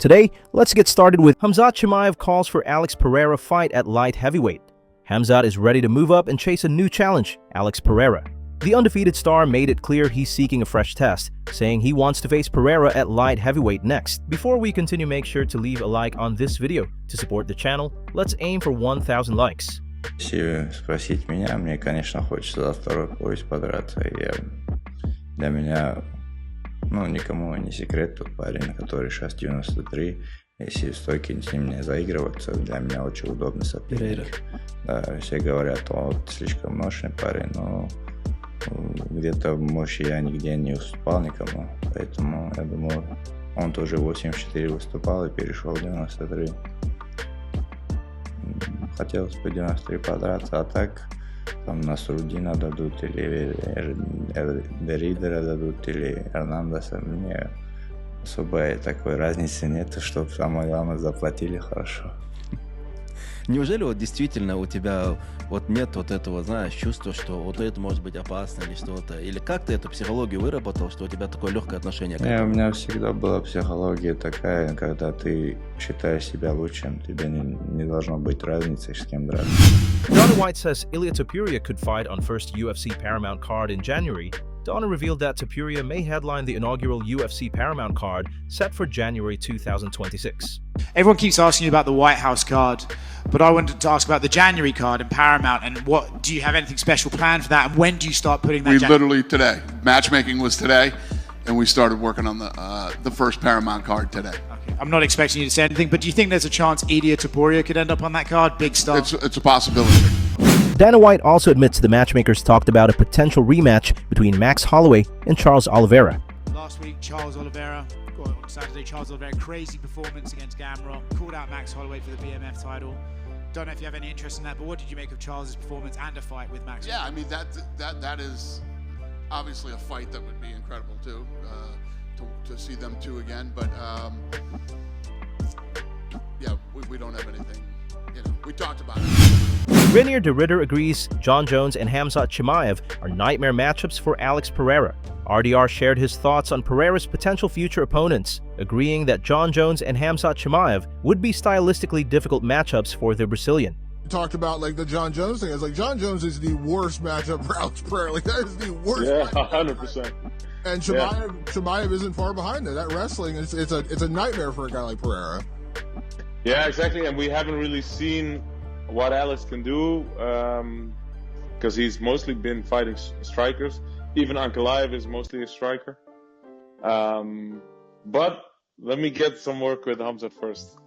Today, let's get started with Khamzat Chimaev calls for Alex Pereira fight at light heavyweight. Khamzat is ready to move up and chase a new challenge, Alex Pereira. The undefeated star made it clear he's seeking a fresh test, saying he wants to face Pereira at light heavyweight next. Before we continue, make sure to leave a like on this video. To support the channel, let's aim for 1,000 likes. Если спросить меня, мне, конечно, хочется за второй пояс подраться. Для меня, никому не секрет, тот парень, который сейчас 93, если в стойке с ним не заигрываться, для меня очень удобный соперник. Да, все говорят, он слишком мощный парень, но где-то в мощи я нигде не уступал никому, поэтому я думаю, он тоже 84 выступал и перешел в 93. Хотелось бы 93 подраться, а так там нас Рудина дадут, или Де Риддера дадут, или Эрнандеса. Мне особо такой разницы нет, чтобы самое главное заплатили хорошо. Неужели вот действительно у тебя вот нет вот этого, знаешь, чувства, что вот это может быть опасно или что-то? Или как ты эту психологию выработал, что у тебя такое легкое отношение к этому? У меня всегда была психология такая, когда ты считаешь себя лучшим, тебе не должно быть разницы, с кем драться. Dana White says Ilia Topuria could fight on first UFC Paramount card in January. Dana revealed that Topuria may headline the inaugural UFC Paramount card set for January 2026. Everyone keeps asking you about the White House card, but I wanted to ask about the January card in Paramount, and what do you have anything special planned for that, and when do you start putting that? Literally today. Matchmaking was today, and we started working on the first Paramount card today. Okay. I'm not expecting you to say anything, but do you think there's a chance Ilia Topuria could end up on that card? Big star. It's a possibility. Dana White also admits the matchmakers talked about a potential rematch between Max Holloway and Charles Oliveira. Last week, on Saturday, Charles Oliveira, crazy performance against Gamrot, called out Max Holloway for the BMF title. Don't know if you have any interest in that, but what did you make of Charles' performance and a fight with Max? Yeah, I mean, that is obviously a fight that would be incredible too, to see them two again. But yeah, we don't have anything. We talked about it. Reinier De Ridder agrees Jon Jones and Khamzat Chimaev are nightmare matchups for Alex Pereira. RDR shared his thoughts on Pereira's potential future opponents, agreeing that Jon Jones and Khamzat Chimaev would be stylistically difficult matchups for the Brazilian. Talked about the Jon Jones thing. It's like Jon Jones is the worst matchup for Alex Pereira. That is the worst. Yeah, 100%. And Chimaev isn't far behind there. That wrestling it's a nightmare for a guy like Pereira. Yeah, exactly. And we haven't really seen what Alex can do, because he's mostly been fighting strikers. Even Ankalaev is mostly a striker. But let me get some work with Khamzat first.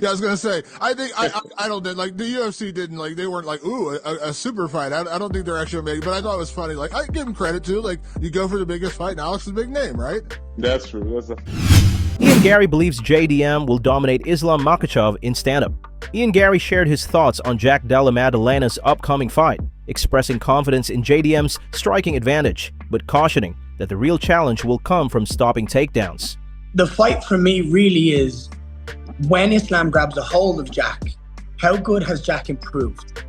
Yeah, I was gonna say. I think I don't think the UFC didn't they weren't ooh a super fight. I don't think they're actually making. But I thought it was funny. I give him credit too. You go for the biggest fight, and Alex is a big name, right? That's true. Garry believes JDM will dominate Islam Makhachev in stand-up. Garry shared his thoughts on Jack Della Maddalena's upcoming fight, expressing confidence in JDM's striking advantage, but cautioning that the real challenge will come from stopping takedowns. The fight for me really is when Islam grabs a hold of Jack, how good has Jack improved?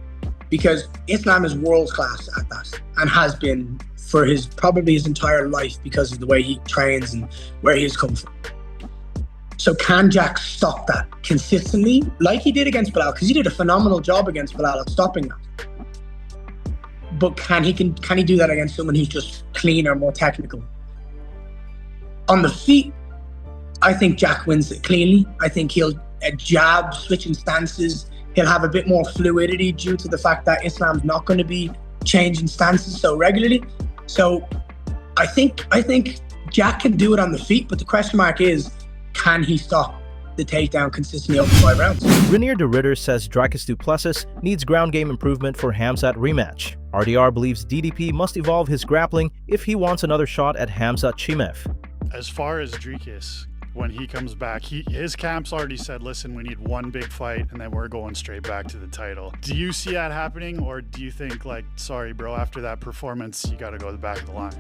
Because Islam is world class at that and has been for probably his entire life because of the way he trains and where he has come from. So can Jack stop that consistently, like he did against Beneil? Because he did a phenomenal job against Beneil at stopping that. But can he do that against someone who's just cleaner, more technical? On the feet, I think Jack wins it cleanly. I think he'll jab, switching stances. He'll have a bit more fluidity due to the fact that Islam's not going to be changing stances so regularly. So I think Jack can do it on the feet, but the question mark is, can he stop the takedown consistently over 5 rounds? Reinier De Ridder says Dricus Du Plessis needs ground game improvement for Khamzat rematch. RDR believes DDP must evolve his grappling if he wants another shot at Khamzat Chimaev. As far as Dricus, when he comes back, his camp's already said, listen, we need one big fight and then we're going straight back to the title. Do you see that happening, or do you think sorry bro, after that performance you got to go to the back of the line?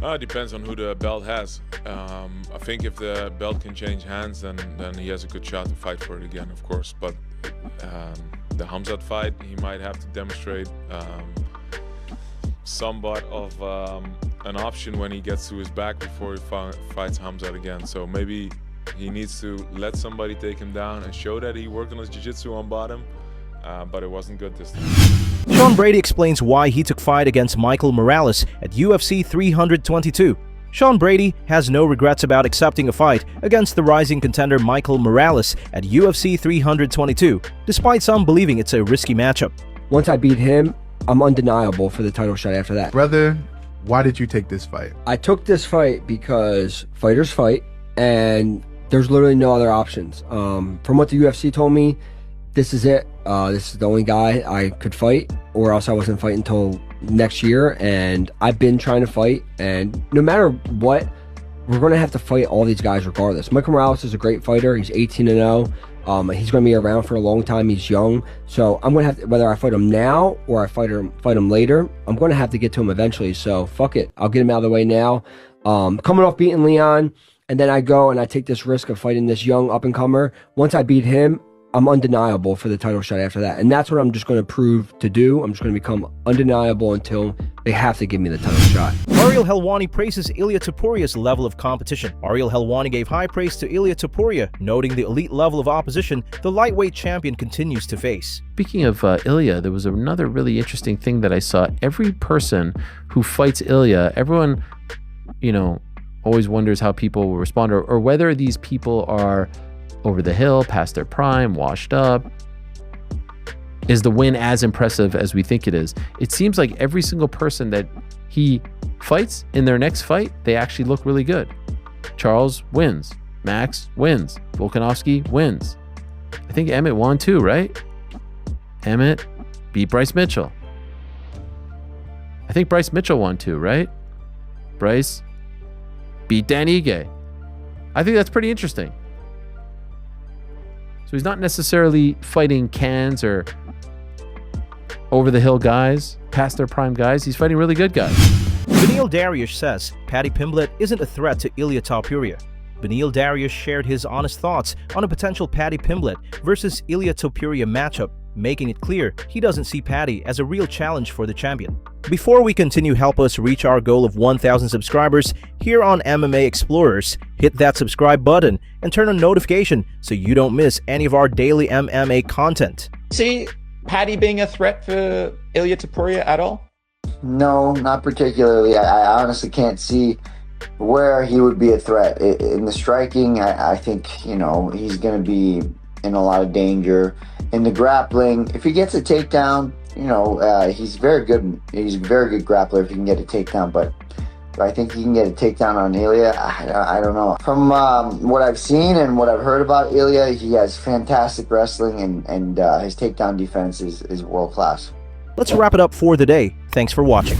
It depends on who the belt has. I think if the belt can change hands, then he has a good shot to fight for it again, of course. But the Khamzat fight, he might have to demonstrate somewhat of an option when he gets to his back before he fights Khamzat again. So maybe He needs to let somebody take him down and show that he worked on his jiu-jitsu on bottom, but it wasn't good this time. Sean Brady explains why he took fight against Michael Morales at UFC 322. Sean Brady has no regrets about accepting a fight against the rising contender Michael Morales at UFC 322, despite some believing it's a risky matchup. Once I beat him, I'm undeniable for the title shot after that. Brother, why did you take this fight? I took this fight because fighters fight, and there's literally no other options. From what the UFC told me, this is it. This is the only guy I could fight, or else I wasn't fighting until next year. And I've been trying to fight, and no matter what, we're going to have to fight all these guys regardless. Michael Morales is a great fighter. He's 18-0. He's going to be around for a long time. He's young, so I'm going to have to, whether I fight him now or I fight him later, I'm going to have to get to him eventually. So fuck it, I'll get him out of the way now. Coming off beating Leon, and then I go and I take this risk of fighting this young up and comer. Once I beat him, I'm undeniable for the title shot after that. And that's what I'm just going to prove to do. I'm just going to become undeniable until they have to give me the title shot. Ariel Helwani praises Ilia Topuria's level of competition. Ariel Helwani gave high praise to Ilia Topuria, noting the elite level of opposition the lightweight champion continues to face. Speaking of Ilia, there was another really interesting thing that I saw. Every person who fights Ilia, everyone, always wonders how people will respond, or whether these people are over the hill, past their prime, washed up. Is the win as impressive as we think it is? It seems like every single person that he fights in their next fight, they actually look really good. Charles wins. Max wins. Volkanovski wins. I think Emmett won too, right? Emmett beat Bryce Mitchell. I think Bryce Mitchell won too, right? Bryce beat Dan Ige. I think that's pretty interesting. So he's not necessarily fighting cans or over-the-hill guys, past their prime guys. He's fighting really good guys. Beneil Dariush says Paddy Pimblett isn't a threat to Ilia Topuria. Beneil Dariush shared his honest thoughts on a potential Paddy Pimblett versus Ilia Topuria matchup, making it clear he doesn't see Paddy as a real challenge for the champion. Before we continue, help us reach our goal of 1,000 subscribers here on MMA Explorers. Hit that subscribe button and turn on notification so you don't miss any of our daily MMA content. See Paddy being a threat for Ilia Topuria at all? No, not particularly. I honestly can't see where he would be a threat. In the striking, I think, he's going to be in a lot of danger. In the grappling, if he gets a takedown, he's very good. He's a very good grappler if he can get a takedown, but do I think he can get a takedown on Ilia? I don't know. From what I've seen and what I've heard about Ilia, he has fantastic wrestling, and his takedown defense is world class. Let's wrap it up for the day. Thanks for watching.